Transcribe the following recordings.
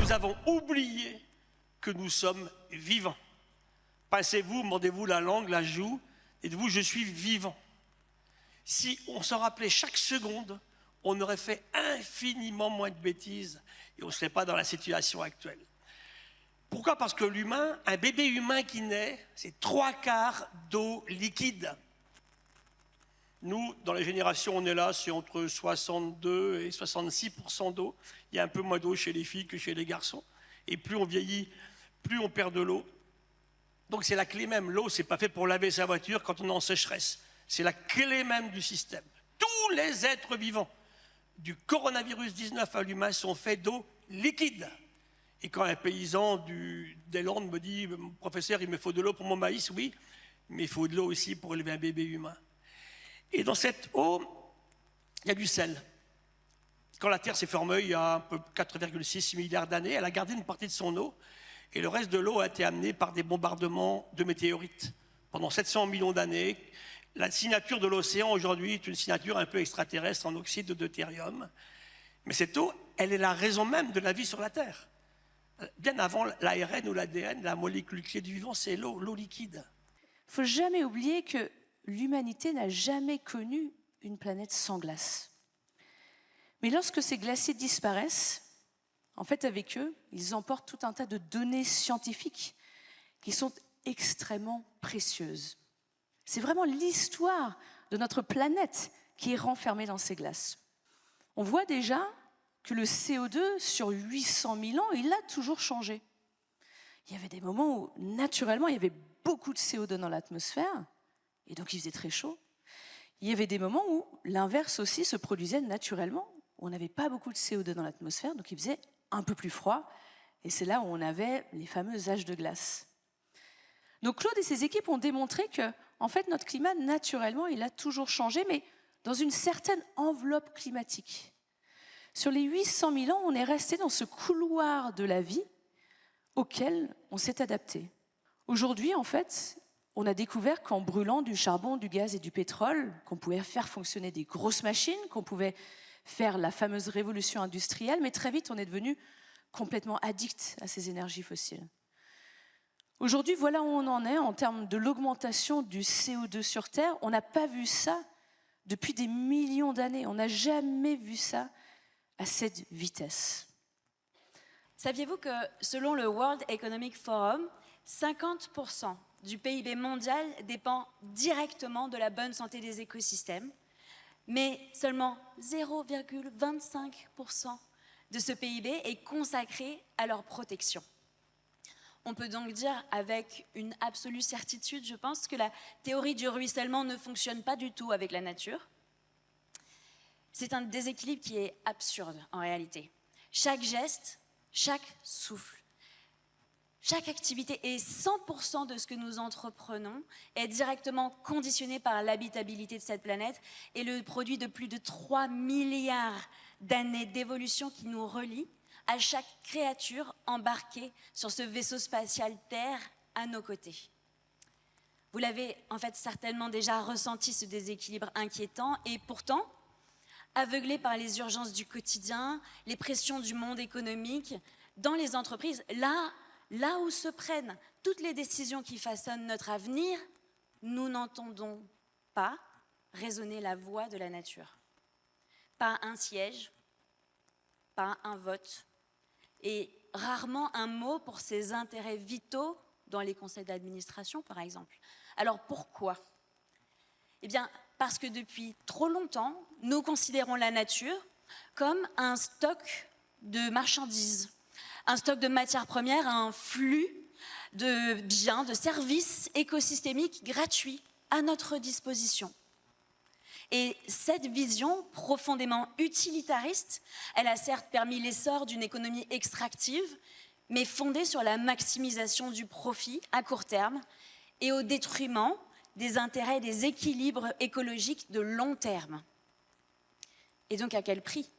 nous avons oublié que nous sommes vivants. Passez-vous, mordez-vous la langue, la joue, et dites-vous, je suis vivant. Si on s'en rappelait chaque seconde, on aurait fait infiniment moins de bêtises et on ne serait pas dans la situation actuelle. Pourquoi? Parce que l'humain, un bébé humain qui naît, c'est 3/4 d'eau liquide. Nous, dans les générations, on est là, c'est entre 62 et 66% d'eau. Il y a un peu moins d'eau chez les filles que chez les garçons. Et plus on vieillit, plus on perd de l'eau. Donc c'est la clé même. L'eau, c'est pas fait pour laver sa voiture quand on est en sécheresse. C'est la clé même du système. Tous les êtres vivants, du coronavirus 19 à l'humain, sont faits d'eau liquide. Et quand un paysan des Landes me dit « Professeur, il me faut de l'eau pour mon maïs », oui, mais il faut de l'eau aussi pour élever un bébé humain. Et dans cette eau, il y a du sel. Quand la Terre s'est formée, il y a un peu 4,6 milliards d'années, elle a gardé une partie de son eau, et le reste de l'eau a été amené par des bombardements de météorites. Pendant 700 millions d'années, la signature de l'océan aujourd'hui est une signature un peu extraterrestre en oxyde de deutérium. Mais cette eau, elle est la raison même de la vie sur la Terre. Bien avant l'ARN ou l'ADN, la molécule clé du vivant, c'est l'eau, l'eau liquide. Il ne faut jamais oublier que l'humanité n'a jamais connu une planète sans glace. Mais lorsque ces glaciers disparaissent, en fait, avec eux, ils emportent tout un tas de données scientifiques qui sont extrêmement précieuses. C'est vraiment l'histoire de notre planète qui est renfermée dans ces glaces. On voit déjà que le CO2, sur 800 000 ans, il a toujours changé. Il y avait des moments où, naturellement, il y avait beaucoup de CO2 dans l'atmosphère, et donc il faisait très chaud. Il y avait des moments où l'inverse aussi se produisait naturellement, où on n'avait pas beaucoup de CO2 dans l'atmosphère, donc il faisait un peu plus froid, et c'est là où on avait les fameux âges de glace. Donc Claude et ses équipes ont démontré que, en fait, notre climat, naturellement, il a toujours changé, mais dans une certaine enveloppe climatique. Sur les 800 000 ans, on est resté dans ce couloir de la vie auquel on s'est adapté. Aujourd'hui, en fait, on a découvert qu'en brûlant du charbon, du gaz et du pétrole, qu'on pouvait faire fonctionner des grosses machines, qu'on pouvait faire la fameuse révolution industrielle, mais très vite, on est devenu complètement addict à ces énergies fossiles. Aujourd'hui, voilà où on en est en termes de l'augmentation du CO2 sur Terre. On n'a pas vu ça depuis des millions d'années. On n'a jamais vu ça à cette vitesse. Saviez-vous que selon le World Economic Forum, 50% du PIB mondial dépend directement de la bonne santé des écosystèmes, mais seulement 0,25% de ce PIB est consacré à leur protection. On peut donc dire avec une absolue certitude, je pense, que la théorie du ruissellement ne fonctionne pas du tout avec la nature. C'est un déséquilibre qui est absurde en réalité. Chaque geste, chaque souffle, chaque activité et 100% de ce que nous entreprenons est directement conditionné par l'habitabilité de cette planète et le produit de plus de 3 milliards d'années d'évolution qui nous relient à chaque créature embarquée sur ce vaisseau spatial Terre à nos côtés. Vous l'avez en fait certainement déjà ressenti, ce déséquilibre inquiétant, et pourtant, aveuglés par les urgences du quotidien, les pressions du monde économique, dans les entreprises, là où se prennent toutes les décisions qui façonnent notre avenir, nous n'entendons pas résonner la voix de la nature. Pas un siège, pas un vote, et rarement un mot pour ses intérêts vitaux dans les conseils d'administration, par exemple. Alors pourquoi? Eh bien, parce que depuis trop longtemps, nous considérons la nature comme un stock de marchandises, un stock de matières premières, un flux de biens, de services écosystémiques gratuits à notre disposition. Et cette vision profondément utilitariste, elle a certes permis l'essor d'une économie extractive, mais fondée sur la maximisation du profit à court terme et au détriment des intérêts et des équilibres écologiques de long terme. Et donc à quel prix?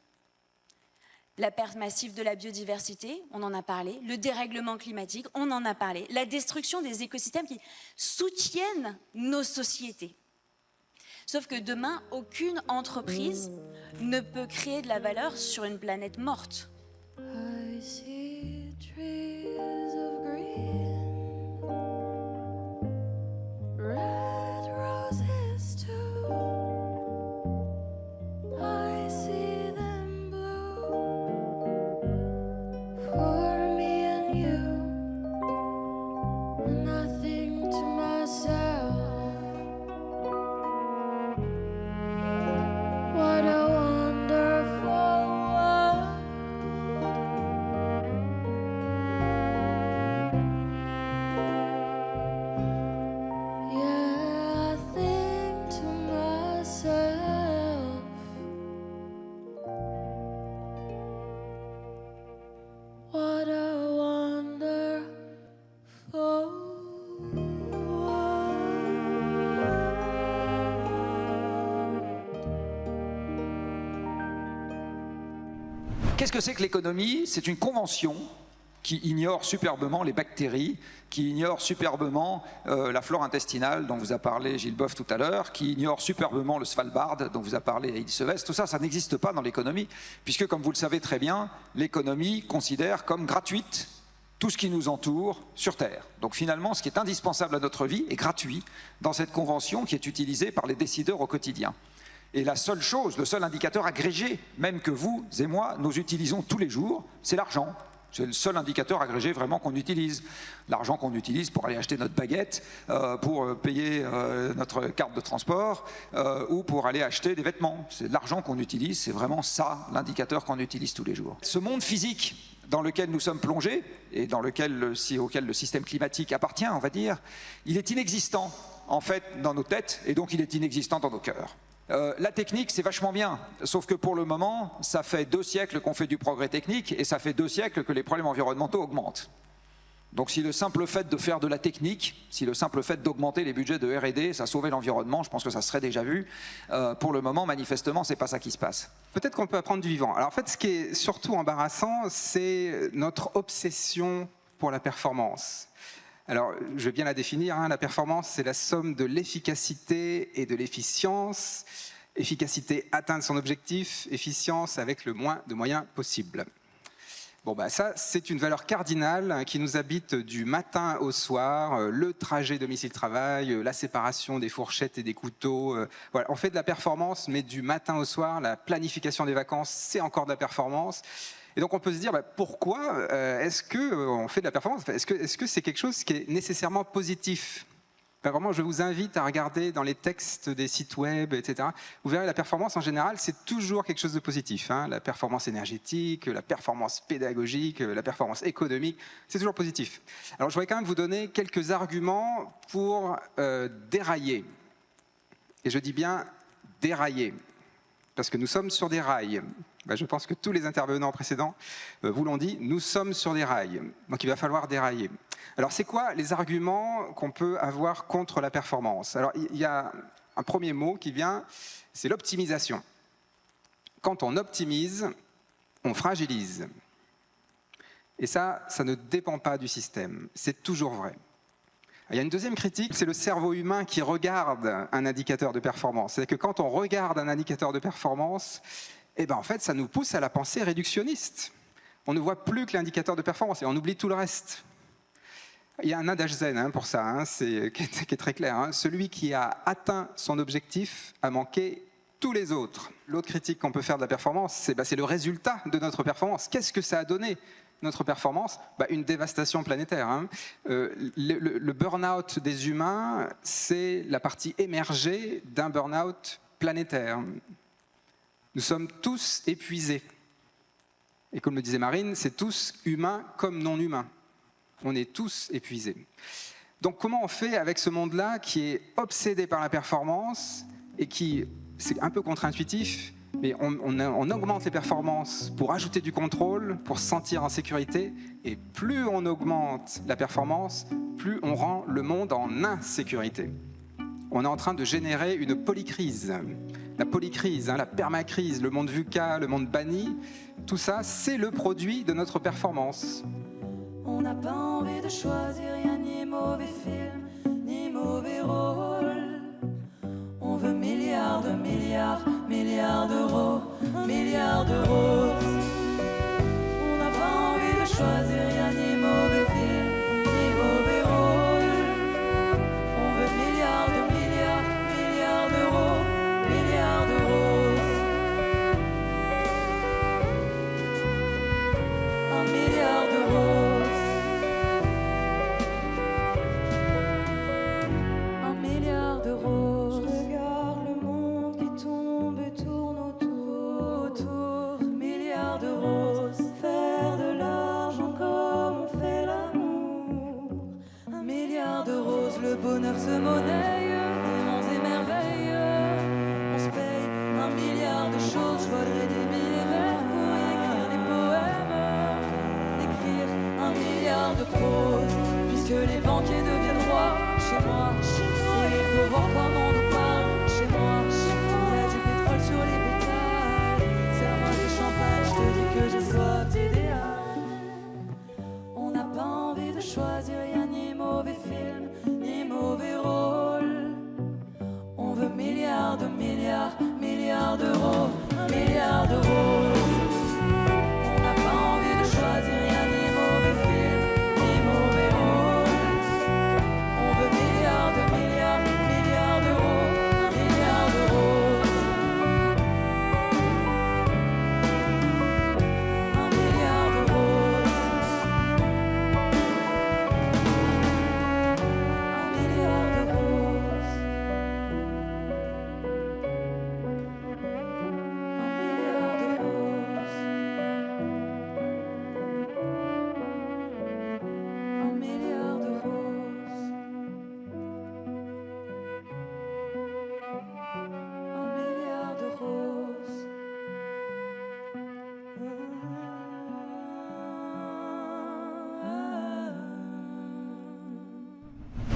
La perte massive de la biodiversité, on en a parlé, le dérèglement climatique, on en a parlé, la destruction des écosystèmes qui soutiennent nos sociétés. Sauf que demain, aucune entreprise ne peut créer de la valeur sur une planète morte. Qu'est-ce que c'est que l'économie? C'est une convention qui ignore superbement les bactéries, qui ignore superbement la flore intestinale dont vous a parlé Gilles Boeuf tout à l'heure, qui ignore superbement le Svalbard dont vous a parlé Heidi Sevest. Tout ça, ça n'existe pas dans l'économie, puisque comme vous le savez très bien, l'économie considère comme gratuite tout ce qui nous entoure sur Terre. Donc finalement, ce qui est indispensable à notre vie est gratuit dans cette convention qui est utilisée par les décideurs au quotidien. Et la seule chose, le seul indicateur agrégé, même que vous et moi, nous utilisons tous les jours, c'est l'argent. C'est le seul indicateur agrégé vraiment qu'on utilise. L'argent qu'on utilise pour aller acheter notre baguette, pour payer notre carte de transport ou pour aller acheter des vêtements. C'est l'argent qu'on utilise, c'est vraiment ça l'indicateur qu'on utilise tous les jours. Ce monde physique dans lequel nous sommes plongés et auquel le système climatique appartient, on va dire, il est inexistant en fait dans nos têtes et donc il est inexistant dans nos cœurs. La technique, c'est vachement bien, sauf que pour le moment, ça fait 2 siècles qu'on fait du progrès technique et ça fait 2 siècles que les problèmes environnementaux augmentent. Donc si le simple fait de faire de la technique, si le simple fait d'augmenter les budgets de R&D, ça sauvait l'environnement, je pense que ça serait déjà vu. Pour le moment, manifestement, c'est pas ça qui se passe. Peut-être qu'on peut apprendre du vivant. Alors en fait, ce qui est surtout embarrassant, c'est notre obsession pour la performance. Alors, je vais bien la définir, hein. La performance, c'est la somme de l'efficacité et de l'efficience. Efficacité, atteindre son objectif, efficience avec le moins de moyens possible. Bon, bah ça, c'est une valeur cardinale qui nous habite du matin au soir, le trajet domicile-travail, la séparation des fourchettes et des couteaux. Voilà, on fait de la performance, mais du matin au soir, la planification des vacances, c'est encore de la performance. Et donc on peut se dire, pourquoi est-ce qu'on fait de la performance? Est-ce que c'est quelque chose qui est nécessairement positif? Vraiment, je vous invite à regarder dans les textes des sites web, etc. Vous verrez, la performance en général, c'est toujours quelque chose de positif. Hein. La performance énergétique, la performance pédagogique, la performance économique, c'est toujours positif. Alors je voudrais quand même vous donner quelques arguments pour dérailler. Et je dis bien dérailler, parce que nous sommes sur des rails. Je pense que tous les intervenants précédents vous l'ont dit, nous sommes sur des rails, donc il va falloir dérailler. Alors c'est quoi les arguments qu'on peut avoir contre la performance? Alors il y a un premier mot qui vient, c'est l'optimisation. Quand on optimise, on fragilise. Et ça ne dépend pas du système, c'est toujours vrai. Il y a une deuxième critique, c'est le cerveau humain qui regarde un indicateur de performance. C'est-à-dire que quand on regarde un indicateur de performance, en fait, ça nous pousse à la pensée réductionniste. On ne voit plus que l'indicateur de performance et on oublie tout le reste. Il y a un adage zen pour ça, qui est très clair. Hein. Celui qui a atteint son objectif a manqué tous les autres. L'autre critique qu'on peut faire de la performance, c'est le résultat de notre performance. Qu'est-ce que ça a donné, notre performance? Une dévastation planétaire. Hein. Le burn-out des humains, c'est la partie émergée d'un burn-out planétaire. Nous sommes tous épuisés. Et comme le disait Marine, c'est tous humains comme non humains. On est tous épuisés. Donc comment on fait avec ce monde-là qui est obsédé par la performance et qui, c'est un peu contre-intuitif, mais on augmente les performances pour ajouter du contrôle, pour se sentir en sécurité, et plus on augmente la performance, plus on rend le monde en insécurité. On est en train de générer une polycrise. La polycrise, la permacrise, le monde VUCA, le monde banni, tout ça, c'est le produit de notre performance. On n'a pas envie de choisir, y'a ni mauvais film, ni mauvais rôle. On veut milliards de milliards, milliards d'euros, milliards d'euros. On n'a pas envie de choisir, y'a ni mauvais film, ni mauvais rôle. On veut milliards de milliards, milliards d'euros, milliards d'euros. Un milliard d'euros. Un milliard d'euros. Je regarde le monde qui tombe et tourne autour. Milliards d'euros. Faire de l'argent comme on fait l'amour. Un milliard d'euros. Le bonheur se monnaie, démons et merveilles. On se paye un milliard de choses. Je volerai des billets verts pour y écrire des poèmes. Écrire un milliard de prose. Puisque les banquiers deviennent rois. Chez moi, et il faut voir comment on nous parle. Chez moi, il y a du pétrole sur les pétales. Serre-moi des champagnes, je te dis que j'ai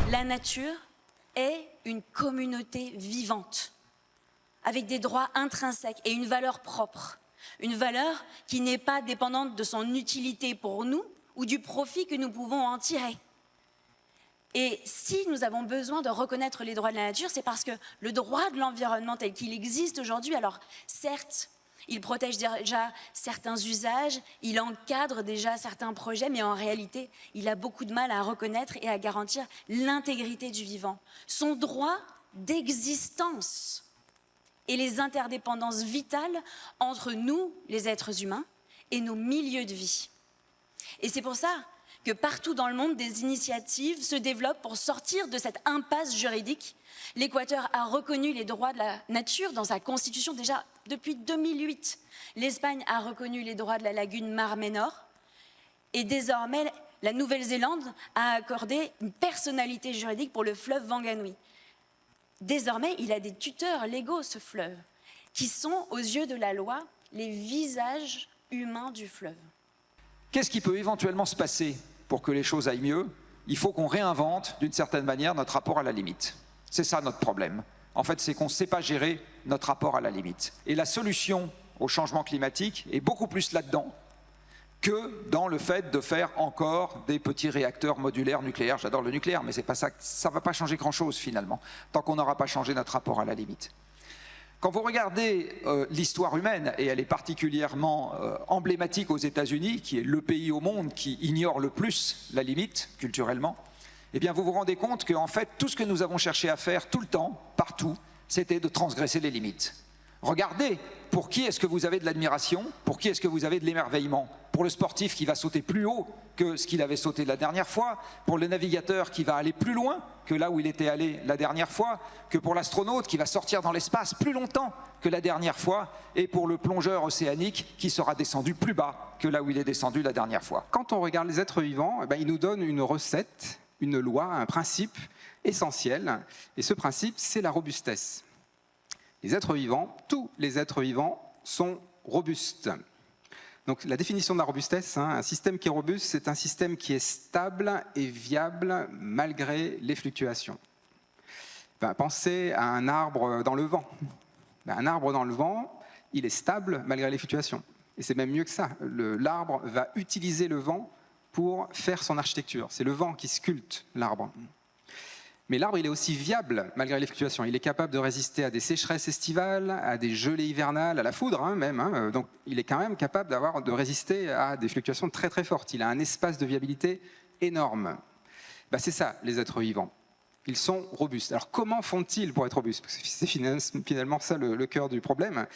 La nature est une communauté vivante, avec des droits intrinsèques et une valeur propre. Une valeur qui n'est pas dépendante de son utilité pour nous ou du profit que nous pouvons en tirer. Et si nous avons besoin de reconnaître les droits de la nature, c'est parce que le droit de l'environnement tel qu'il existe aujourd'hui, alors certes, il protège déjà certains usages, il encadre déjà certains projets, mais en réalité, il a beaucoup de mal à reconnaître et à garantir l'intégrité du vivant, son droit d'existence et les interdépendances vitales entre nous, les êtres humains, et nos milieux de vie. Et c'est pour ça que partout dans le monde, des initiatives se développent pour sortir de cette impasse juridique. L'Équateur a reconnu les droits de la nature dans sa constitution déjà depuis 2008. L'Espagne a reconnu les droits de la lagune Mar Menor. Et désormais, la Nouvelle-Zélande a accordé une personnalité juridique pour le fleuve Wanganui. Désormais, il a des tuteurs légaux, ce fleuve, qui sont, aux yeux de la loi, les visages humains du fleuve. Qu'est-ce qui peut éventuellement se passer pour que les choses aillent mieux? Il faut qu'on réinvente, d'une certaine manière, notre rapport à la limite. C'est ça notre problème. En fait, c'est qu'on ne sait pas gérer notre rapport à la limite. Et la solution au changement climatique est beaucoup plus là-dedans que dans le fait de faire encore des petits réacteurs modulaires nucléaires. J'adore le nucléaire, mais c'est pas ça, ça ne va pas changer grand-chose finalement, tant qu'on n'aura pas changé notre rapport à la limite. Quand vous regardez l'histoire humaine, et elle est particulièrement emblématique aux États-Unis, qui est le pays au monde qui ignore le plus la limite, culturellement, eh bien vous vous rendez compte qu'en fait, tout ce que nous avons cherché à faire tout le temps, partout, c'était de transgresser les limites. Regardez, pour qui est-ce que vous avez de l'admiration? Pour qui est-ce que vous avez de l'émerveillement? Pour le sportif qui va sauter plus haut que ce qu'il avait sauté la dernière fois, pour le navigateur qui va aller plus loin que là où il était allé la dernière fois, que pour l'astronaute qui va sortir dans l'espace plus longtemps que la dernière fois, et pour le plongeur océanique qui sera descendu plus bas que là où il est descendu la dernière fois. Quand on regarde les êtres vivants, ils nous donnent une recette, une loi, un principe essentiel, et ce principe, c'est la robustesse. Les êtres vivants, tous les êtres vivants sont robustes. Donc la définition de la robustesse, un système qui est robuste, c'est un système qui est stable et viable malgré les fluctuations. Pensez à un arbre dans le vent. Un arbre dans le vent, il est stable malgré les fluctuations. Et c'est même mieux que ça. L'arbre va utiliser le vent pour faire son architecture. C'est le vent qui sculpte l'arbre. Mais l'arbre, il est aussi viable malgré les fluctuations. Il est capable de résister à des sécheresses estivales, à des gelées hivernales, à la foudre même. Donc il est quand même capable de résister à des fluctuations très très fortes. Il a un espace de viabilité énorme. C'est ça, les êtres vivants. Ils sont robustes. Alors comment font-ils pour être robustes? Parce que c'est finalement ça le cœur du problème.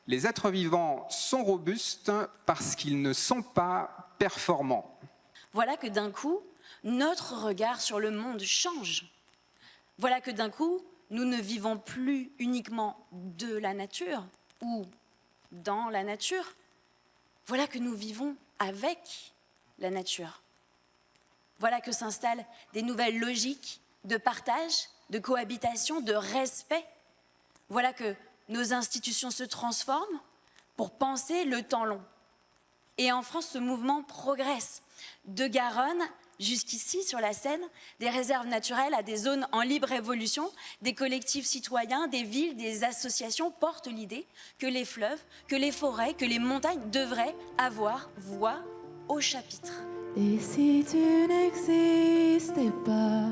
Les êtres vivants sont robustes parce qu'ils ne sont pas performants. Voilà que d'un coup, notre regard sur le monde change. Voilà que d'un coup, nous ne vivons plus uniquement de la nature ou dans la nature. Voilà que nous vivons avec la nature. Voilà que s'installent des nouvelles logiques de partage, de cohabitation, de respect. Voilà que nos institutions se transforment pour penser le temps long. Et en France, ce mouvement progresse. De Garonne jusqu'ici, sur la Seine, des réserves naturelles à des zones en libre évolution, des collectifs citoyens, des villes, des associations portent l'idée que les fleuves, que les forêts, que les montagnes devraient avoir voix au chapitre. Et si tu n'existais pas,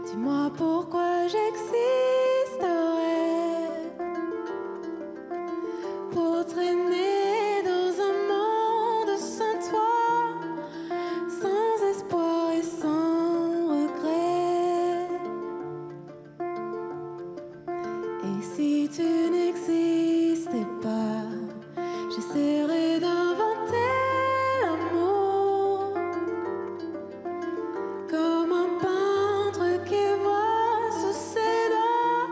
dis-moi pourquoi j'existerais. Pour traîner dans un monde sans toi, sans espoir et sans regret. Et si tu n'existais pas, j'essaierais d'inventer l'amour comme un peintre qui voit sous ses doigts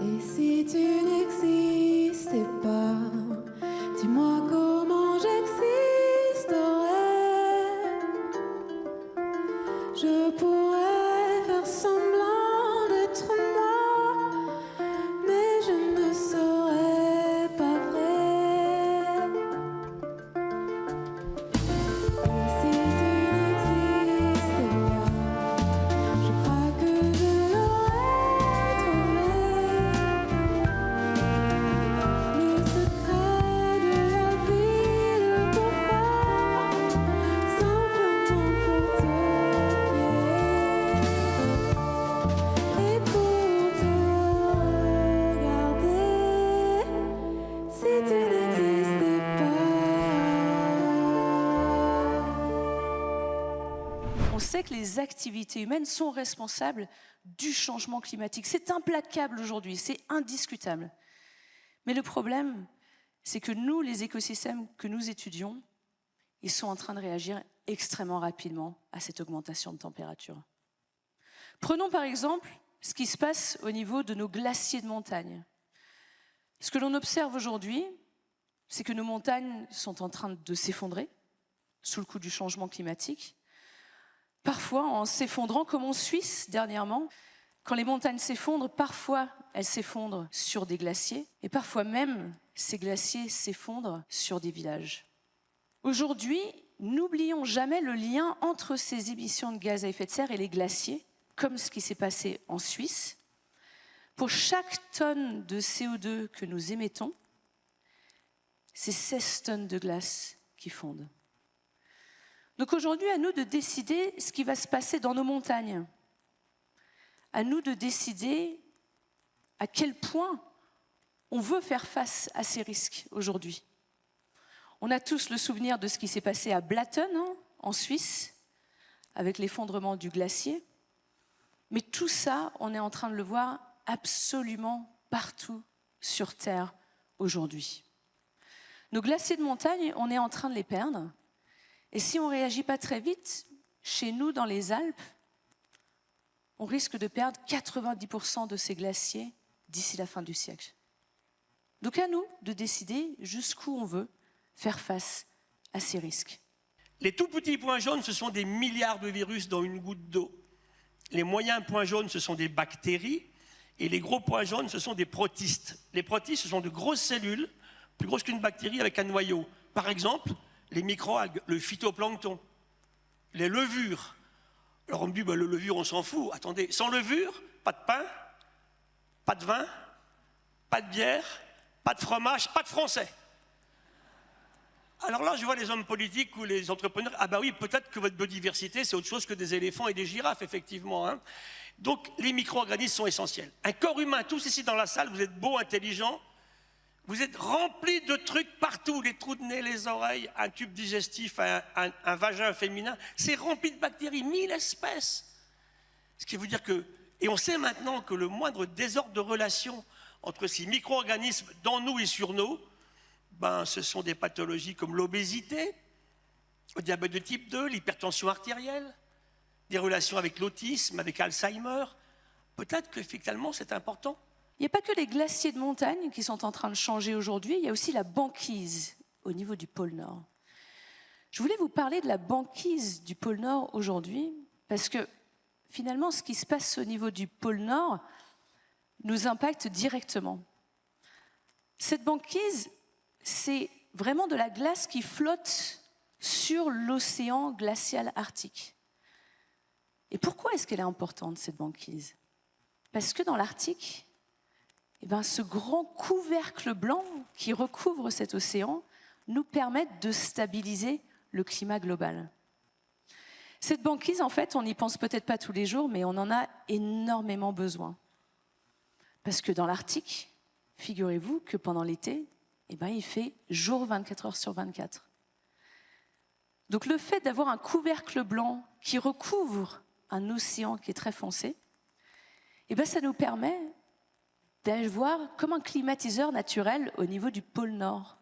Et si tu n'existais pas, dis-moi comment j'existerais. Je pourrais faire semblant d'être moi, mais je ne serais pas vrai. Et si tu n'existais pas, je crois que je l'aurais trouvé. Le secret de la vie, le pourquoi, simplement pour te guérir et pour te regarder. Si tu n'existais pas. On sait que les activités humaines sont responsables du changement climatique. C'est implacable aujourd'hui, c'est indiscutable. Mais le problème, c'est que nous, les écosystèmes que nous étudions, ils sont en train de réagir extrêmement rapidement à cette augmentation de température. Prenons par exemple ce qui se passe au niveau de nos glaciers de montagne. Ce que l'on observe aujourd'hui, c'est que nos montagnes sont en train de s'effondrer sous le coup du changement climatique. Parfois, en s'effondrant, comme en Suisse dernièrement, quand les montagnes s'effondrent, parfois elles s'effondrent sur des glaciers, et parfois même ces glaciers s'effondrent sur des villages. Aujourd'hui, n'oublions jamais le lien entre ces émissions de gaz à effet de serre et les glaciers, comme ce qui s'est passé en Suisse. Pour chaque tonne de CO2 que nous émettons, c'est 16 tonnes de glace qui fondent. Donc aujourd'hui, à nous de décider ce qui va se passer dans nos montagnes. À nous de décider à quel point on veut faire face à ces risques aujourd'hui. On a tous le souvenir de ce qui s'est passé à Blatten, en Suisse, avec l'effondrement du glacier. Mais tout ça, on est en train de le voir absolument partout sur Terre aujourd'hui. Nos glaciers de montagne, on est en train de les perdre. Et si on ne réagit pas très vite, chez nous, dans les Alpes, on risque de perdre 90% de ces glaciers d'ici la fin du siècle. Donc à nous de décider jusqu'où on veut faire face à ces risques. Les tout petits points jaunes, ce sont des milliards de virus dans une goutte d'eau. Les moyens points jaunes, ce sont des bactéries. Et les gros points jaunes, ce sont des protistes. Les protistes, ce sont de grosses cellules, plus grosses qu'une bactérie avec un noyau. Par exemple, les microalgues, le phytoplancton, les levures. Alors on me dit, le levure, on s'en fout. Attendez, sans levure, pas de pain, pas de vin, pas de bière, pas de fromage, pas de français. Alors là, je vois les hommes politiques ou les entrepreneurs, ah bah oui, peut-être que votre biodiversité, c'est autre chose que des éléphants et des girafes, effectivement. Hein. Donc les micro-organismes sont essentiels. Un corps humain, tous ici dans la salle, vous êtes beaux, intelligents, vous êtes remplis de trucs partout, les trous de nez, les oreilles, un tube digestif, un vagin féminin, c'est rempli de bactéries, 1000 espèces. Ce qui veut dire que, et on sait maintenant que le moindre désordre de relation entre ces micro-organismes dans nous et sur nous, ce sont des pathologies comme l'obésité, le diabète de type 2, l'hypertension artérielle, des relations avec l'autisme, avec Alzheimer. Peut-être que finalement c'est important. Il n'y a pas que les glaciers de montagne qui sont en train de changer aujourd'hui, il y a aussi la banquise au niveau du pôle Nord. Je voulais vous parler de la banquise du pôle Nord aujourd'hui, parce que finalement, ce qui se passe au niveau du pôle Nord nous impacte directement. Cette banquise, c'est vraiment de la glace qui flotte sur l'océan glacial arctique. Et pourquoi est-ce qu'elle est importante, cette banquise? Parce que dans l'Arctique, ce grand couvercle blanc qui recouvre cet océan nous permet de stabiliser le climat global. Cette banquise, en fait, on n'y pense peut-être pas tous les jours, mais on en a énormément besoin. Parce que dans l'Arctique, figurez-vous que pendant l'été, il fait jour 24 heures sur 24. Donc le fait d'avoir un couvercle blanc qui recouvre un océan qui est très foncé, ça nous permet d'avoir comme un climatiseur naturel au niveau du pôle Nord.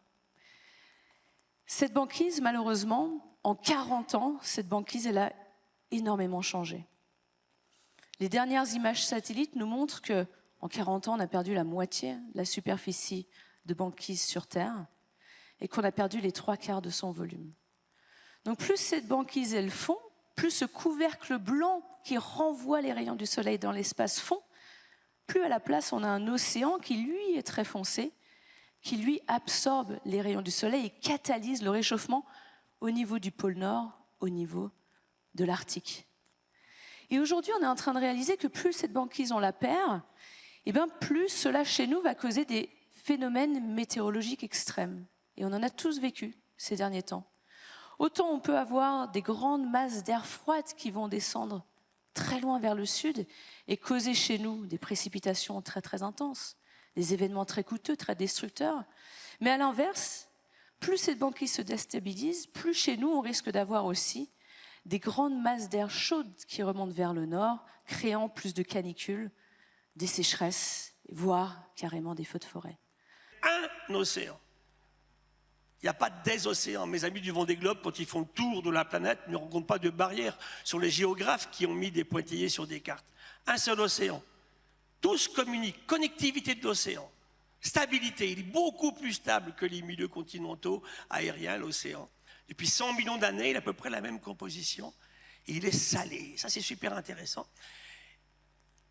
Cette banquise, malheureusement, en 40 ans, cette banquise, elle a énormément changé. Les dernières images satellites nous montrent que En 40 ans, on a perdu la moitié de la superficie de banquise sur Terre et qu'on a perdu les 3/4 de son volume. Donc plus cette banquise elle fond, plus ce couvercle blanc qui renvoie les rayons du soleil dans l'espace fond, plus à la place on a un océan qui lui est très foncé, qui lui absorbe les rayons du soleil et catalyse le réchauffement au niveau du pôle Nord, au niveau de l'Arctique. Et aujourd'hui, on est en train de réaliser que plus cette banquise on la perd, et bien plus cela chez nous va causer des phénomènes météorologiques extrêmes. Et on en a tous vécu ces derniers temps. Autant on peut avoir des grandes masses d'air froide qui vont descendre très loin vers le sud et causer chez nous des précipitations très très intenses, des événements très coûteux, très destructeurs. Mais à l'inverse, plus cette banquise se déstabilise, plus chez nous on risque d'avoir aussi des grandes masses d'air chaudes qui remontent vers le nord, créant plus de des sécheresses, voire carrément des feux de forêt. Un océan. Il n'y a pas des océans. Mes amis du Vendée Globe, quand ils font le tour de la planète, ne rencontrent pas de barrières sur les géographes qui ont mis des pointillés sur des cartes. Un seul océan. Tous communiquent. Connectivité de l'océan. Stabilité. Il est beaucoup plus stable que les milieux continentaux aériens, l'océan. Depuis 100 millions d'années, il a à peu près la même composition. Et il est salé. Ça, c'est super intéressant.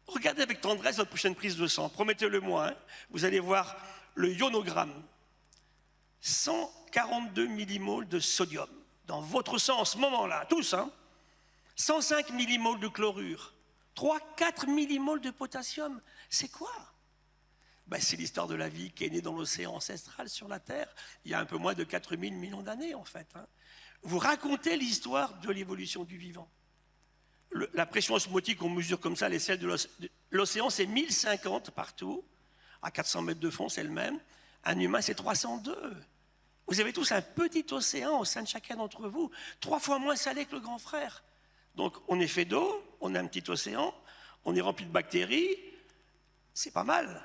Regardez avec tendresse votre prochaine prise de sang. Promettez-le-moi. Hein. Vous allez voir le ionogramme. 142 millimoles de sodium dans votre sang en ce moment-là, tous, hein. 105 millimoles de chlorure, 3-4 millimoles de potassium. C'est quoi? Ben, c'est l'histoire de la vie qui est née dans l'océan ancestral sur la Terre, il y a un peu moins de 4000 millions d'années, en fait. Hein. Vous racontez l'histoire de l'évolution du vivant. La pression osmotique qu'on mesure comme ça, les sels de l'océan, c'est 1050 partout. À 400 mètres de fond, c'est le même. Un humain, c'est 302. Vous avez tous un petit océan au sein de chacun d'entre vous, 3 fois moins salé que le grand frère. Donc, on est fait d'eau, on a un petit océan, on est rempli de bactéries. C'est pas mal.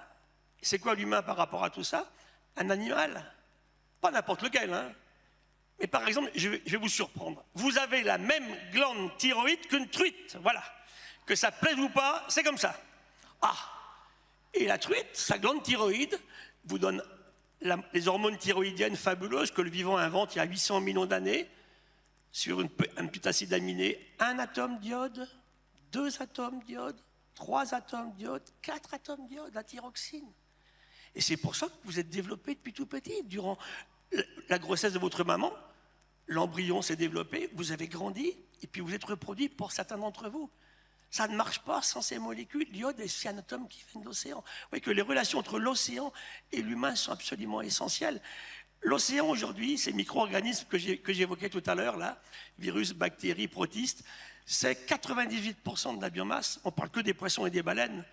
C'est quoi l'humain par rapport à tout ça? Un animal. Pas n'importe lequel, hein. Mais par exemple, je vais vous surprendre. Vous avez la même glande thyroïde qu'une truite. Voilà. Que ça plaise ou pas, c'est comme ça. Ah! Et la truite, sa glande thyroïde, vous donne les hormones thyroïdiennes fabuleuses que le vivant invente il y a 800 millions d'années sur un petit acide aminé. 1 atome d'iode, 2 atomes d'iode, 3 atomes d'iode, 4 atomes d'iode, la thyroxine. Et c'est pour ça que vous êtes développé depuis tout petit. Durant la grossesse de votre maman, l'embryon s'est développé, vous avez grandi, et puis vous êtes reproduit pour certains d'entre vous. Ça ne marche pas sans ces molécules, l'iode et cyanatomes qui viennent de l'océan. Vous voyez que les relations entre l'océan et l'humain sont absolument essentielles. L'océan aujourd'hui, ces micro-organismes que j'évoquais tout à l'heure, là, virus, bactéries, protistes, c'est 98% de la biomasse. On ne parle que des poissons et des baleines,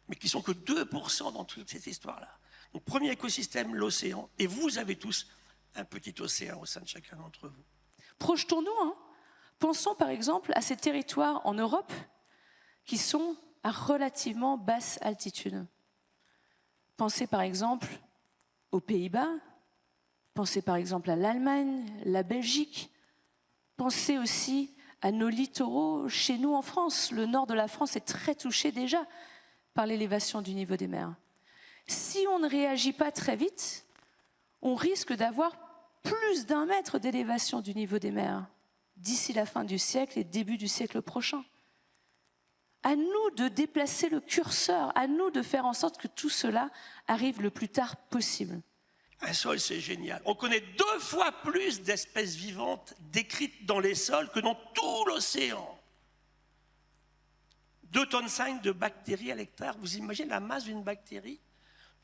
mais qui sont que 2% dans toute cette histoire-là. Donc, premier écosystème, l'océan. Et vous avez tous un petit océan au sein de chacun d'entre vous. Projetons-nous, hein. Pensons par exemple à ces territoires en Europe qui sont à relativement basse altitude. Pensez par exemple aux Pays-Bas, pensez par exemple à l'Allemagne, la Belgique, pensez aussi à nos littoraux chez nous en France. Le nord de la France est très touché déjà par l'élévation du niveau des mers. Si on ne réagit pas très vite, on risque d'avoir plus d'1 mètre d'élévation du niveau des mers d'ici la fin du siècle et début du siècle prochain. À nous de déplacer le curseur, à nous de faire en sorte que tout cela arrive le plus tard possible. Un sol, c'est génial. On connaît 2 fois plus d'espèces vivantes décrites dans les sols que dans tout l'océan. 2,5 tonnes de bactéries à l'hectare. Vous imaginez la masse d'une bactérie?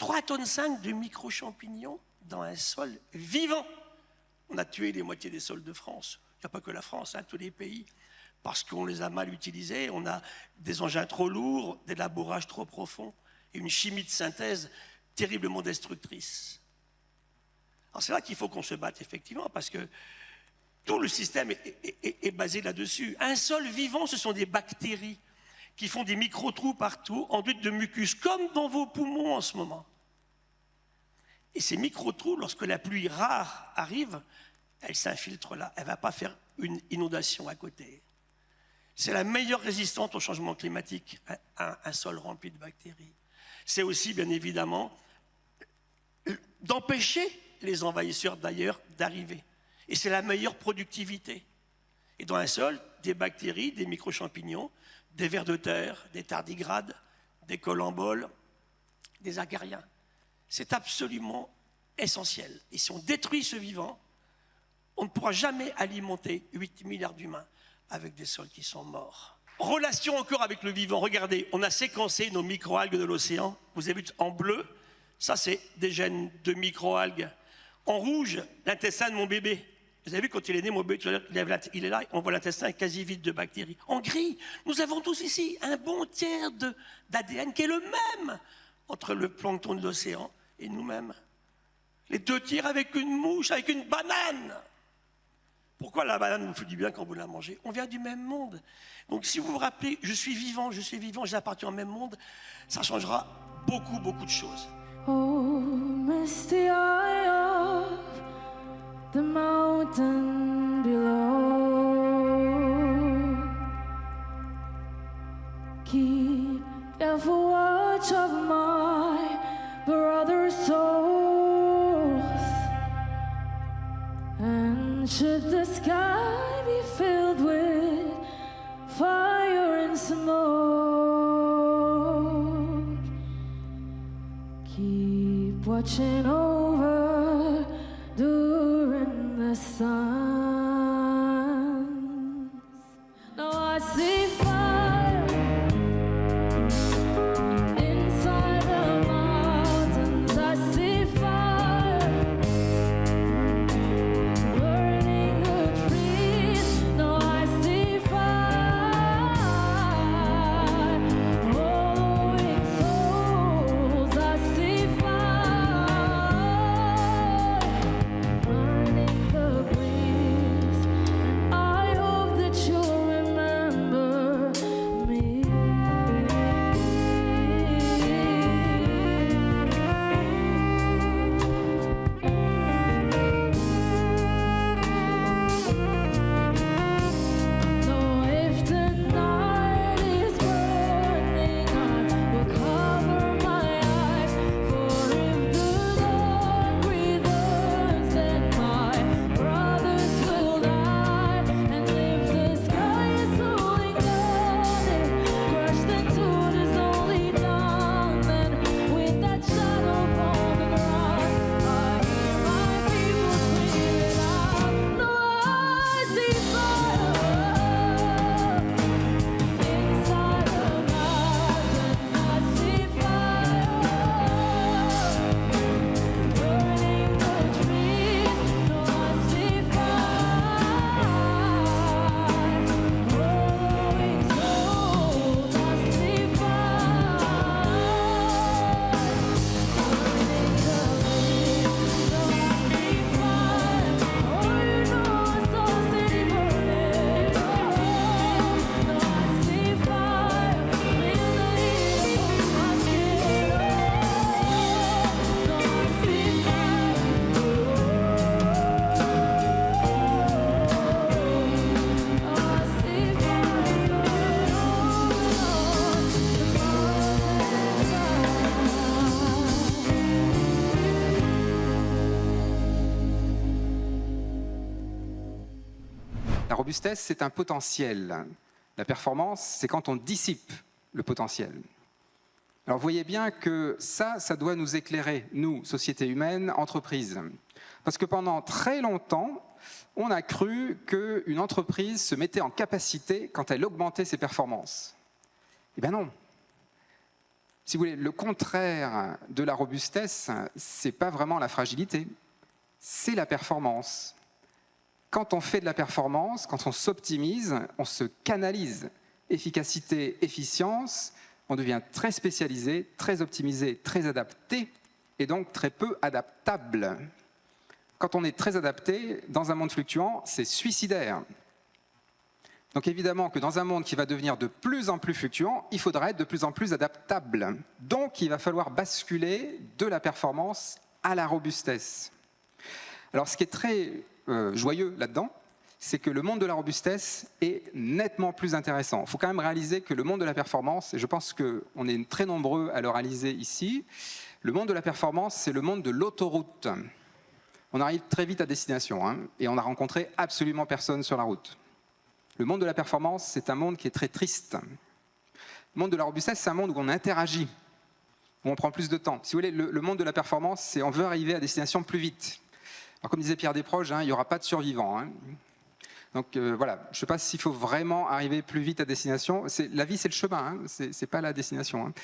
3,5 tonnes de micro-champignons dans un sol vivant. On a tué les moitiés des sols de France. Il n'y a pas que la France, hein, tous les pays. Parce qu'on les a mal utilisés, on a des engins trop lourds, des labourages trop profonds, et une chimie de synthèse terriblement destructrice. Alors c'est là qu'il faut qu'on se batte, effectivement, parce que tout le système est basé là-dessus. Un sol vivant, ce sont des bactéries qui font des micro-trous partout, enduites de mucus, comme dans vos poumons en ce moment. Et ces micro-trous, lorsque la pluie rare arrive, elle s'infiltre là, elle ne va pas faire une inondation à côté. C'est la meilleure résistante au changement climatique, un sol rempli de bactéries. C'est aussi, bien évidemment, d'empêcher les envahisseurs d'ailleurs d'arriver. Et c'est la meilleure productivité. Et dans un sol, des bactéries, des micro-champignons, des vers de terre, des tardigrades, des colamboles, des acariens. C'est absolument essentiel. Et si on détruit ce vivant, on ne pourra jamais alimenter 8 milliards d'humains avec des sols qui sont morts. Relation encore avec le vivant. Regardez, on a séquencé nos microalgues de l'océan. Vous avez vu en bleu, ça c'est des gènes de microalgues. En rouge, l'intestin de mon bébé. Vous avez vu quand il est né, mon bébé, il est là, on voit l'intestin quasi vide de bactéries. En gris, nous avons tous ici un bon tiers d'ADN qui est le même entre le plancton de l'océan et nous-mêmes. Les 2 tiers avec une mouche, avec une banane. Pourquoi la banane vous fait du bien quand vous la mangez? On vient du même monde. Donc si vous vous rappelez, je suis vivant, j'appartiens au même monde, ça changera beaucoup, beaucoup de choses. Oh, misty eye of the mountain below. Keep careful watch of my brother's souls. And should the sky be filled with fire and smoke, keep watching over during the sun. Now I see fire inside the mountains. I see fire burning the trees. Now I see fire hollowing souls. I see fire burning the breeze. And I hope that you'll remember me. No, if the night is burning, I will cover my eyes. For if the dawn returns, then my brothers will die. And if the sky is slowing down and crushed into this lonely dawn, then with that shadow upon the ground, I hear my people screaming out. No, I see fire inside the mountains. I see fire burning the trees. No, I see fire hollowing souls. I see fire burning the leaves. No, I see fire. Oh, you know I saw the city burning. No, I see fire. Feel the heat on my skin. No, I see fire. Oh, I see fire burning La robustesse, c'est un potentiel. La performance, c'est quand on dissipe le potentiel. Alors vous voyez bien que ça doit nous éclairer, nous, société humaine, entreprise. Parce que pendant très longtemps, on a cru qu'une entreprise se mettait en capacité quand elle augmentait ses performances. Eh bien non. Si vous voulez, le contraire de la robustesse, c'est pas vraiment la fragilité, c'est la performance. Quand on fait de la performance, quand on s'optimise, on se canalise. Efficacité, efficience, on devient très spécialisé, très optimisé, très adapté, et donc très peu adaptable. Quand on est très adapté, dans un monde fluctuant, c'est suicidaire. Donc évidemment que dans un monde qui va devenir de plus en plus fluctuant, il faudra être de plus en plus adaptable. Donc il va falloir basculer de la performance à la robustesse. Alors ce qui est très joyeux là-dedans, c'est que le monde de la robustesse est nettement plus intéressant. Il faut quand même réaliser que le monde de la performance, et je pense qu'on est très nombreux à le réaliser ici, le monde de la performance, c'est le monde de l'autoroute. On arrive très vite à destination, hein, et on n'a rencontré absolument personne sur la route. Le monde de la performance, c'est un monde qui est très triste. Le monde de la robustesse, c'est un monde où on interagit, où on prend plus de temps. Si vous voulez, le monde de la performance, c'est on veut arriver à destination plus vite. Alors, comme disait Pierre Desproges, hein, il n'y aura pas de survivants. Hein. Donc voilà, je ne sais pas s'il faut vraiment arriver plus vite à destination. La vie, c'est le chemin, hein, ce n'est pas la destination. Hein.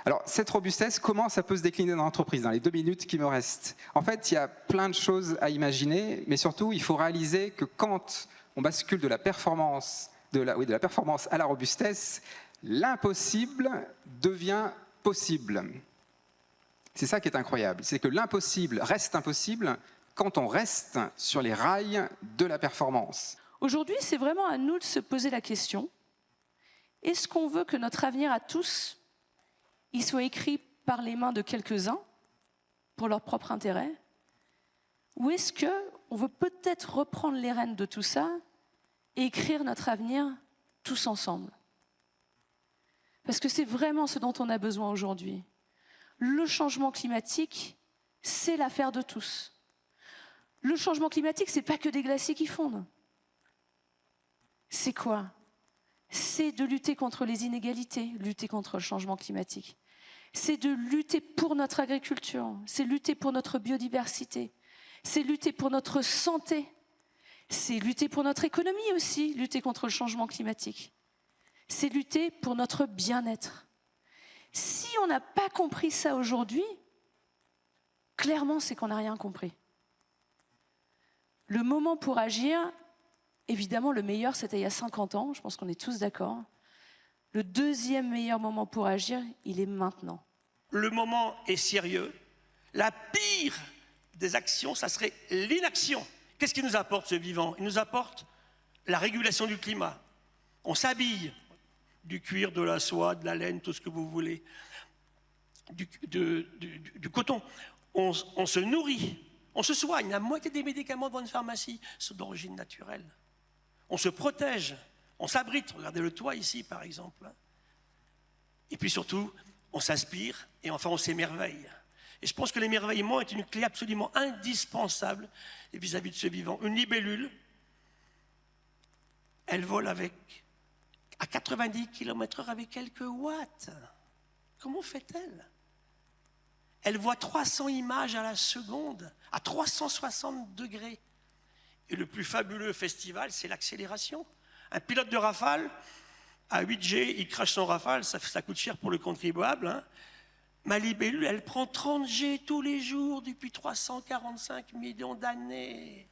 Alors, cette robustesse, comment ça peut se décliner dans l'entreprise, dans les 2 minutes qui me restent? En fait, il y a plein de choses à imaginer, mais surtout, il faut réaliser que quand on bascule de la performance, de la performance à la robustesse, l'impossible devient possible. C'est ça qui est incroyable, c'est que l'impossible reste impossible quand on reste sur les rails de la performance. Aujourd'hui, c'est vraiment à nous de se poser la question, est-ce qu'on veut que notre avenir à tous, il soit écrit par les mains de quelques-uns, pour leur propre intérêt, ou est-ce qu'on veut peut-être reprendre les rênes de tout ça et écrire notre avenir tous ensemble? Parce que c'est vraiment ce dont on a besoin aujourd'hui. Le changement climatique, c'est l'affaire de tous. Le changement climatique, ce n'est pas que des glaciers qui fondent. C'est quoi? C'est de lutter contre les inégalités, lutter contre le changement climatique. C'est de lutter pour notre agriculture, c'est lutter pour notre biodiversité, c'est lutter pour notre santé, c'est lutter pour notre économie aussi, lutter contre le changement climatique. C'est lutter pour notre bien-être. Si on n'a pas compris ça aujourd'hui, clairement, c'est qu'on n'a rien compris. Le moment pour agir, évidemment, le meilleur, c'était il y a 50 ans, je pense qu'on est tous d'accord. Le deuxième meilleur moment pour agir, il est maintenant. Le moment est sérieux. La pire des actions, ça serait l'inaction. Qu'est-ce qu'il nous apporte, ce vivant? Il nous apporte la régulation du climat. On s'habille, du cuir, de la soie, de la laine, tout ce que vous voulez, du coton. On se nourrit. On se soigne, la moitié des médicaments dans une pharmacie sont d'origine naturelle. On se protège, on s'abrite, regardez le toit ici par exemple. Et puis surtout, on s'inspire et enfin on s'émerveille. Et je pense que l'émerveillement est une clé absolument indispensable vis-à-vis de ce vivant. Une libellule, elle vole à 90 km/h avec quelques watts. Comment fait-elle? Elle voit 300 images à la seconde, à 360 degrés. Et le plus fabuleux festival, c'est l'accélération. Un pilote de Rafale, à 8G, il crache son Rafale, ça coûte cher pour le contribuable. Hein. Ma libellule, elle prend 30 G tous les jours depuis 345 millions d'années.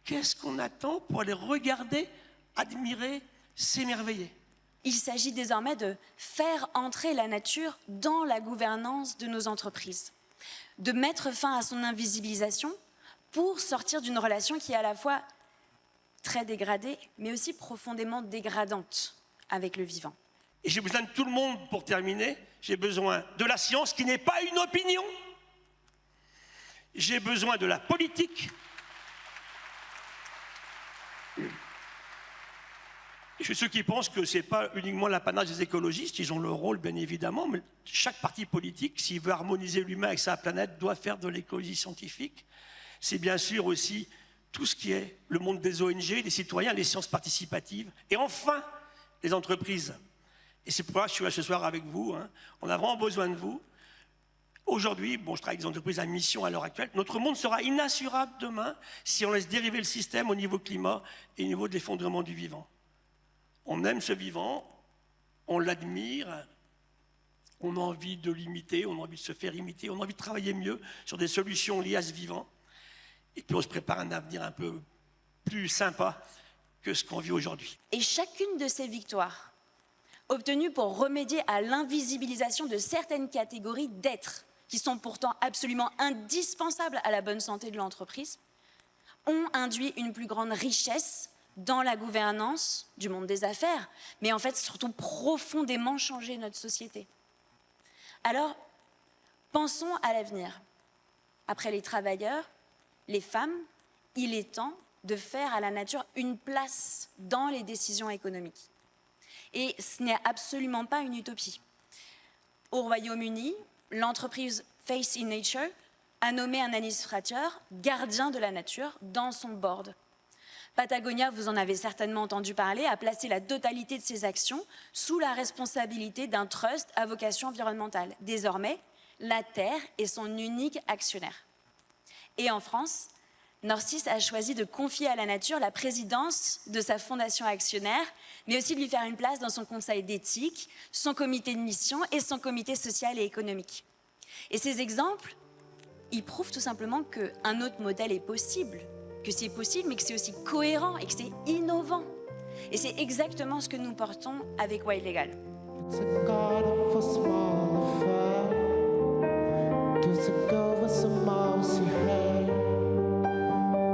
Qu'est-ce qu'on attend pour aller regarder, admirer, s'émerveiller? Il s'agit désormais de faire entrer la nature dans la gouvernance de nos entreprises, de mettre fin à son invisibilisation pour sortir d'une relation qui est à la fois très dégradée, mais aussi profondément dégradante avec le vivant. Et j'ai besoin de tout le monde pour terminer. J'ai besoin de la science qui n'est pas une opinion. J'ai besoin de la politique. Je suis ceux qui pensent que ce n'est pas uniquement l'apanage des écologistes, ils ont leur rôle bien évidemment, mais chaque parti politique, s'il veut harmoniser l'humain avec sa planète, doit faire de l'écologie scientifique. C'est bien sûr aussi tout ce qui est le monde des ONG, des citoyens, les sciences participatives, et enfin les entreprises. Et c'est pourquoi je suis là ce soir avec vous, hein. On a vraiment besoin de vous. Aujourd'hui, bon, je travaille avec des entreprises à mission à l'heure actuelle, notre monde sera inassurable demain si on laisse dériver le système au niveau climat et au niveau de l'effondrement du vivant. On aime ce vivant, on l'admire, on a envie de l'imiter, on a envie de se faire imiter, on a envie de travailler mieux sur des solutions liées à ce vivant. Et puis on se prépare un avenir un peu plus sympa que ce qu'on vit aujourd'hui. Et chacune de ces victoires, obtenues pour remédier à l'invisibilisation de certaines catégories d'êtres qui sont pourtant absolument indispensables à la bonne santé de l'entreprise, ont induit une plus grande richesse dans la gouvernance du monde des affaires, mais en fait surtout profondément changer notre société. Alors, pensons à l'avenir. Après les travailleurs, les femmes, il est temps de faire à la nature une place dans les décisions économiques. Et ce n'est absolument pas une utopie. Au Royaume-Uni, l'entreprise Face in Nature a nommé un administrateur gardien de la nature dans son board. Patagonia, vous en avez certainement entendu parler, a placé la totalité de ses actions sous la responsabilité d'un trust à vocation environnementale. Désormais, la Terre est son unique actionnaire. Et en France, Norcis a choisi de confier à la nature la présidence de sa fondation actionnaire, mais aussi de lui faire une place dans son conseil d'éthique, son comité de mission et son comité social et économique. Et ces exemples, ils prouvent tout simplement qu'un autre modèle est possible, que c'est possible, mais que c'est aussi cohérent et que c'est innovant. Et c'est exactement ce que nous portons avec Wild Legal. It's a god of a small affair. There's a girl with some mousy hair.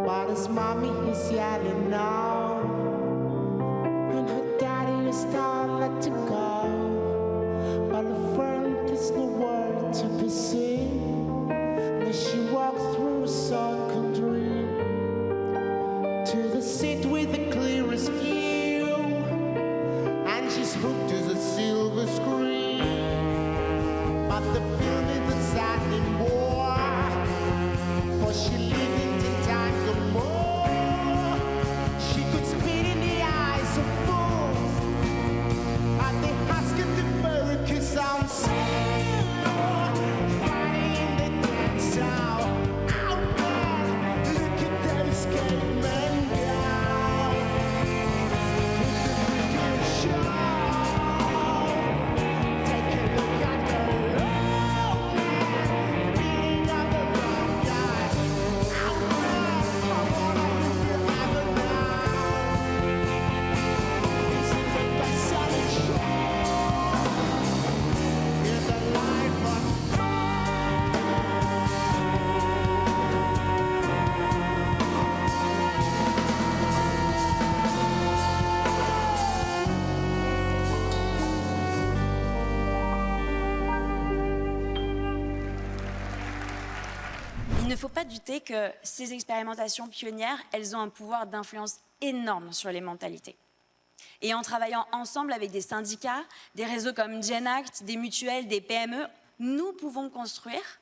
But his mommy is yelling now, and her daddy is telling her to go. But her friend is nowhere to be seen. As she walks through a sunken dream to the seat with the clearest view, and she's hooked to the silver screen. But the film isn't sad anymore, for she lived in 10 times or more. She could spit in the eyes of fools, and they ask her to focus on silver, fighting in the dance hall. Out there, look at those cavemen go. With the video show, take a look at the low man beating up the wrong guy. Out there, I wanna live forever now. This is the best-selling show in the life of Il ne faut pas douter que ces expérimentations pionnières, elles ont un pouvoir d'influence énorme sur les mentalités. Et en travaillant ensemble avec des syndicats, des réseaux comme GenAct, des mutuelles, des PME, nous pouvons construire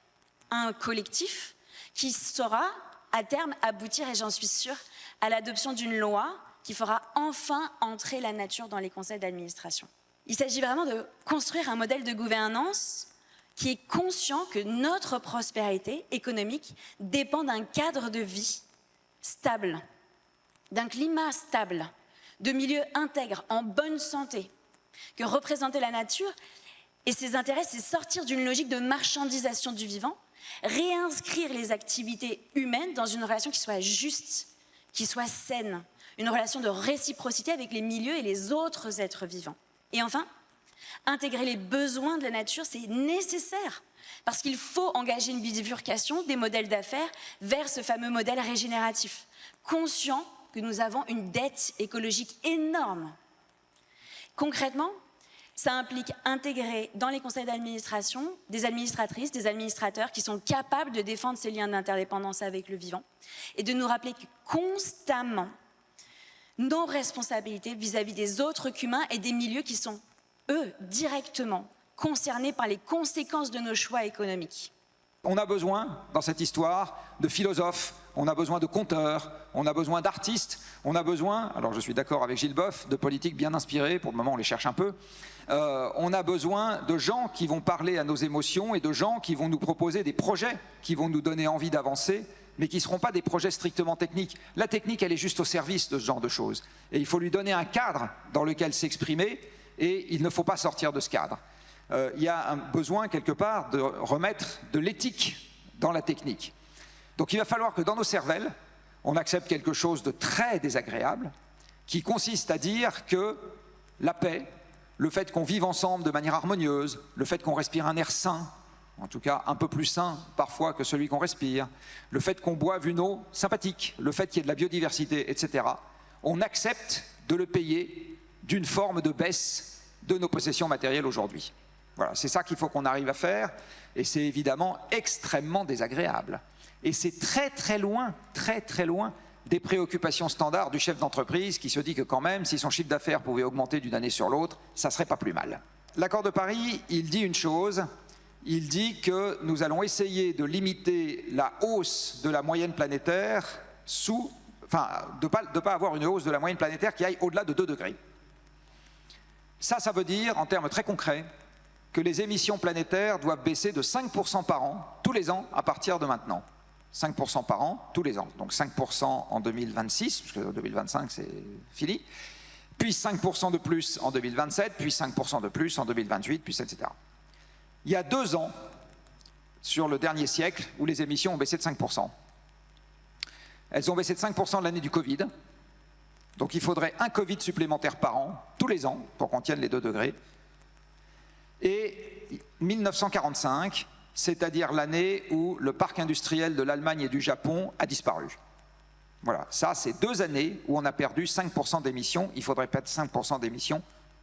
un collectif qui saura, à terme, aboutir, et j'en suis sûre, à l'adoption d'une loi qui fera enfin entrer la nature dans les conseils d'administration. Il s'agit vraiment de construire un modèle de gouvernance qui est conscient que notre prospérité économique dépend d'un cadre de vie stable, d'un climat stable, de milieux intègres, en bonne santé, que représenter la nature et ses intérêts, c'est sortir d'une logique de marchandisation du vivant, réinscrire les activités humaines dans une relation qui soit juste, qui soit saine, une relation de réciprocité avec les milieux et les autres êtres vivants. Et enfin, intégrer les besoins de la nature, c'est nécessaire, parce qu'il faut engager une bifurcation des modèles d'affaires vers ce fameux modèle régénératif, conscient que nous avons une dette écologique énorme. Concrètement, ça implique intégrer dans les conseils d'administration des administratrices, des administrateurs qui sont capables de défendre ces liens d'interdépendance avec le vivant et de nous rappeler constamment nos responsabilités vis-à-vis des autres qu'humains et des milieux qui sont, eux, directement concernés par les conséquences de nos choix économiques. On a besoin, dans cette histoire, de philosophes, on a besoin de conteurs, on a besoin d'artistes, on a besoin, alors je suis d'accord avec Gilles Boeuf, de politiques bien inspirées, pour le moment on les cherche un peu, on a besoin de gens qui vont parler à nos émotions et de gens qui vont nous proposer des projets qui vont nous donner envie d'avancer, mais qui ne seront pas des projets strictement techniques. La technique, elle est juste au service de ce genre de choses. Et il faut lui donner un cadre dans lequel s'exprimer, et il ne faut pas sortir de ce cadre. Il y a un besoin, quelque part, de remettre de l'éthique dans la technique. Donc il va falloir que dans nos cervelles, on accepte quelque chose de très désagréable, qui consiste à dire que la paix, le fait qu'on vive ensemble de manière harmonieuse, le fait qu'on respire un air sain, en tout cas un peu plus sain parfois que celui qu'on respire, le fait qu'on boive une eau sympathique, le fait qu'il y ait de la biodiversité, etc., on accepte de le payer d'une forme de baisse de nos possessions matérielles aujourd'hui. Voilà, c'est ça qu'il faut qu'on arrive à faire, et c'est évidemment extrêmement désagréable. Et c'est très très loin des préoccupations standards du chef d'entreprise qui se dit que quand même, si son chiffre d'affaires pouvait augmenter d'une année sur l'autre, ça serait pas plus mal. L'accord de Paris, il dit une chose, il dit que nous allons essayer de limiter la hausse de la moyenne planétaire de pas avoir une hausse de la moyenne planétaire qui aille au-delà de 2 degrés. Ça veut dire, en termes très concrets, que les émissions planétaires doivent baisser de 5% par an, tous les ans, à partir de maintenant. 5% par an, tous les ans. Donc 5% en 2026, parce que 2025 c'est fini, puis 5% de plus en 2027, puis 5% de plus en 2028, puis etc. Il y a 2 ans, sur le dernier siècle, où les émissions ont baissé de 5%. Elles ont baissé de 5% l'année du Covid. Donc il faudrait un Covid supplémentaire par an, tous les ans, pour qu'on tienne les 2 degrés. Et 1945, c'est-à-dire l'année où le parc industriel de l'Allemagne et du Japon a disparu. Voilà, ça c'est 2 années où on a perdu 5% d'émissions. Il faudrait perdre 5% d'émissions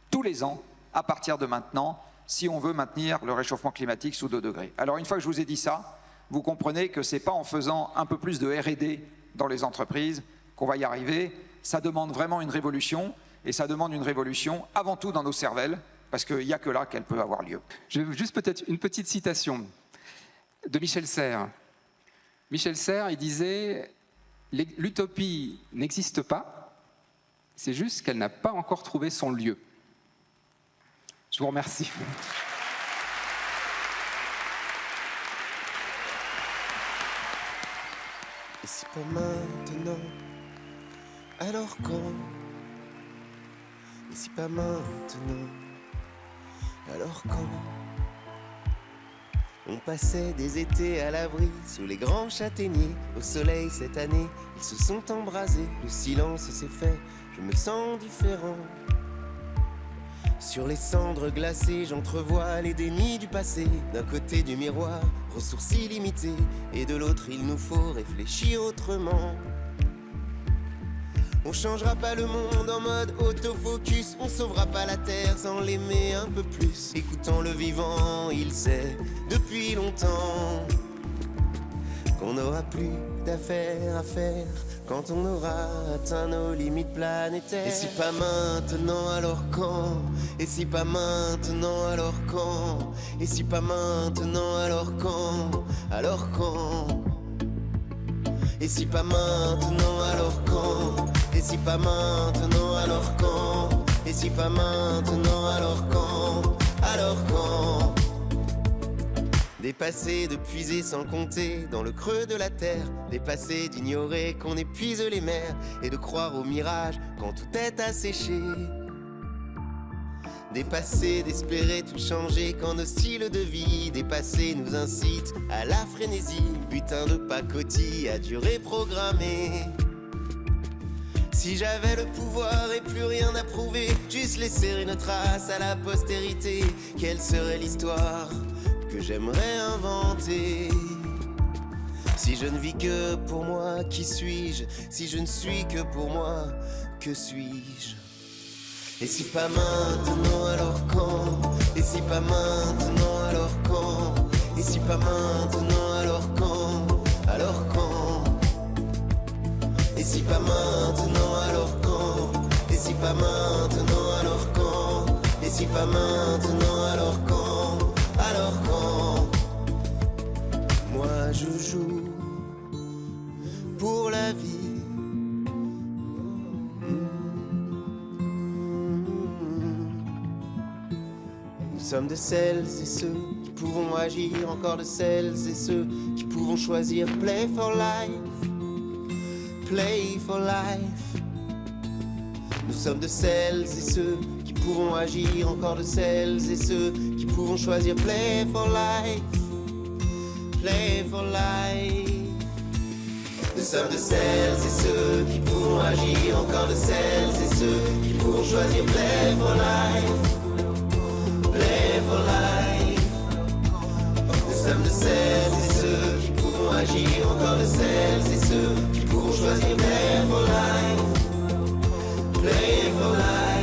tous les ans, à partir de maintenant, si on veut maintenir le réchauffement climatique sous 2 degrés. Alors une fois que je vous ai dit ça, vous comprenez que ce n'est pas en faisant un peu plus de R&D dans les entreprises qu'on va y arriver. Ça demande vraiment une révolution, et ça demande une révolution avant tout dans nos cervelles, parce qu'il n'y a que là qu'elle peut avoir lieu. Je vais juste peut-être une petite citation de Michel Serres. Michel Serres, il disait « L'utopie n'existe pas, c'est juste qu'elle n'a pas encore trouvé son lieu. » Je vous remercie. Et si pas maintenant, alors quand? Et si pas maintenant, alors quand? On passait des étés à l'abri, sous les grands châtaigniers. Au soleil cette année, ils se sont embrasés. Le silence s'est fait, je me sens différent. Sur les cendres glacées, j'entrevois les dénis du passé. D'un côté du miroir, ressources illimitées, et de l'autre, il nous faut réfléchir autrement. On changera pas le monde en mode autofocus, on sauvera pas la terre sans l'aimer un peu plus. Écoutons le vivant, il sait depuis longtemps qu'on n'aura plus d'affaires à faire quand on aura atteint nos limites planétaires. Et si pas maintenant, alors quand? Et si pas maintenant, alors quand? Et si pas maintenant, alors quand? Alors quand? Et si pas maintenant, alors quand? Et si pas maintenant, alors quand? Et si pas maintenant, alors quand? Alors quand? Dépassé de puiser sans compter dans le creux de la terre, dépassé d'ignorer qu'on épuise les mers et de croire au mirage quand tout est asséché. Dépassé d'espérer tout changer quand nos styles de vie dépassés nous incitent à la frénésie, butin de pacotille à durée programmée. Si j'avais le pouvoir et plus rien à prouver, juste laisser une trace à la postérité, quelle serait l'histoire que j'aimerais inventer? Si je ne vis que pour moi, qui suis-je? Si je ne suis que pour moi, que suis-je? Et si pas maintenant, alors quand? Et si pas maintenant, alors quand? Et si pas maintenant, alors quand? Alors quand? Et si pas maintenant, alors quand? Et si pas maintenant, alors quand? Et si pas maintenant, alors quand? Alors quand? Moi je joue pour la vie. Nous sommes de celles et ceux qui pouvons agir, encore de celles et ceux qui pouvons choisir. Play for life, play for life. Nous sommes de celles et ceux qui pourront agir, encore de celles et ceux qui pourront choisir. Play for life, play for life. Nous sommes de celles et ceux qui pourront agir, encore de celles et ceux qui pourront choisir. Play for life, play for life. Nous sommes de celles et ceux qui pourront agir, encore de celles et ceux qui pourront choisir. Play for life, play for life.